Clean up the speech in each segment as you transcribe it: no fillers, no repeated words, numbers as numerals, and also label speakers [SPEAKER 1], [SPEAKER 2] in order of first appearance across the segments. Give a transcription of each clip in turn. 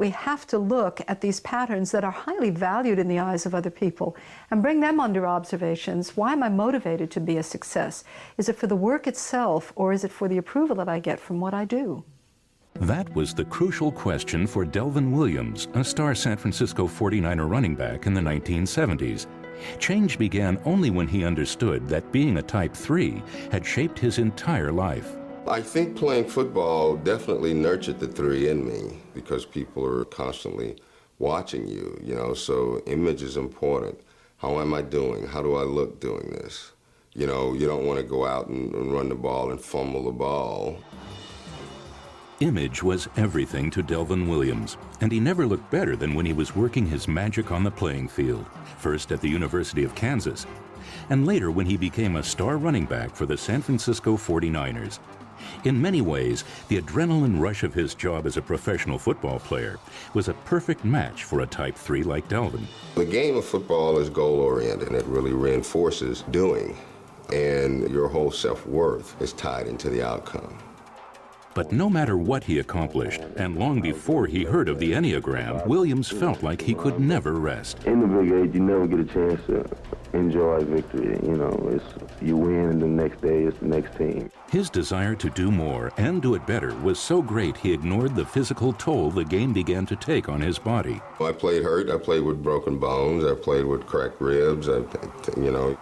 [SPEAKER 1] We have to look at these patterns that are highly valued in the eyes of other people and bring them under observations. Why am I motivated to be a success? Is it for the work itself, or is it for the approval that I get from what I do?
[SPEAKER 2] That was the crucial question for Delvin Williams, a star San Francisco 49er running back in the 1970s. Change began only when he understood that being a type 3 had shaped his entire life.
[SPEAKER 3] I think playing football definitely nurtured the 3 in me because people are constantly watching you, so image is important. How am I doing? How do I look doing this? You don't want to go out and run the ball and fumble the ball.
[SPEAKER 2] Image was everything to Delvin Williams, and he never looked better than when he was working his magic on the playing field, first at the University of Kansas, and later when he became a star running back for the San Francisco 49ers. In many ways, the adrenaline rush of his job as a professional football player was a perfect match for a type 3 like Delvin.
[SPEAKER 3] The game of football is goal-oriented, and it really reinforces doing, and your whole self-worth is tied into the outcome.
[SPEAKER 2] But no matter what he accomplished, and long before he heard of the Enneagram, Williams felt like he could never rest.
[SPEAKER 4] In the big age, you never get a chance to enjoy victory. It's you win, and the next day it's the next team.
[SPEAKER 2] His desire to do more and do it better was so great he ignored the physical toll the game began to take on his body.
[SPEAKER 3] I played hurt. I played with broken bones. I played with cracked ribs.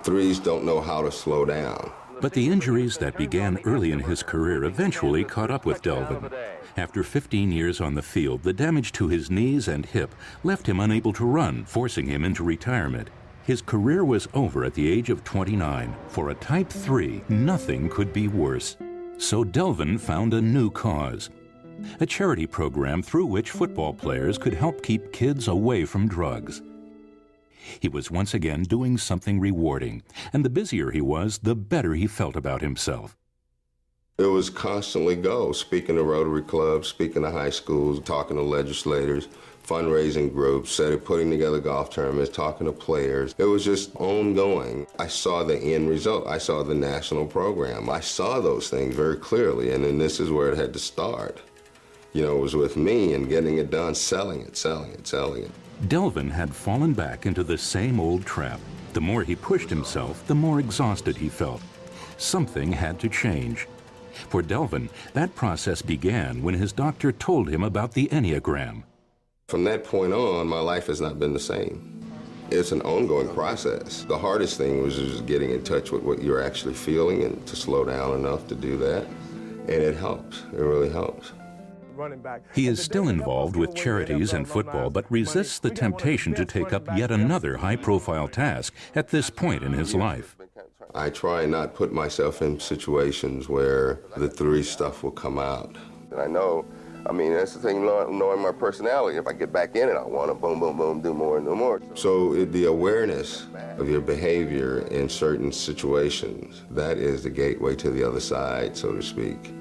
[SPEAKER 3] Threes don't know how to slow down.
[SPEAKER 2] But the injuries that began early in his career eventually caught up with Delvin. After 15 years on the field, the damage to his knees and hip left him unable to run, forcing him into retirement. His career was over at the age of 29. For a type 3, nothing could be worse. So Delvin found a new cause, a charity program through which football players could help keep kids away from drugs. He was once again doing something rewarding, and the busier he was, the better he felt about himself.
[SPEAKER 3] It was constantly speaking to Rotary clubs, speaking to high schools, talking to legislators, fundraising groups, putting together golf tournaments, talking to players. It was just ongoing. I saw the end result. I saw the national program. I saw those things very clearly, and then this is where it had to start. It was with me and getting it done, selling it.
[SPEAKER 2] Delvin had fallen back into the same old trap. The more he pushed himself, the more exhausted he felt. Something had to change. For Delvin, that process began when his doctor told him about the Enneagram.
[SPEAKER 3] From that point on, my life has not been the same. It's an ongoing process. The hardest thing was just getting in touch with what you're actually feeling and to slow down enough to do that. And it helps. It really helps.
[SPEAKER 2] He is still involved with charities and football, but resists the temptation to take up yet another high-profile task at this point in his life.
[SPEAKER 3] I try and not put myself in situations where the 3 stuff will come out. And I know, that's the thing, knowing my personality. If I get back in it, I want to boom, boom, boom, do more and do more. So the awareness of your behavior in certain situations, that is the gateway to the other side, so to speak.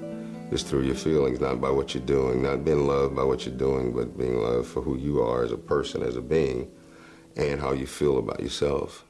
[SPEAKER 3] It's through your feelings, not by what you're doing, not being loved by what you're doing, but being loved for who you are as a person, as a being, and how you feel about yourself.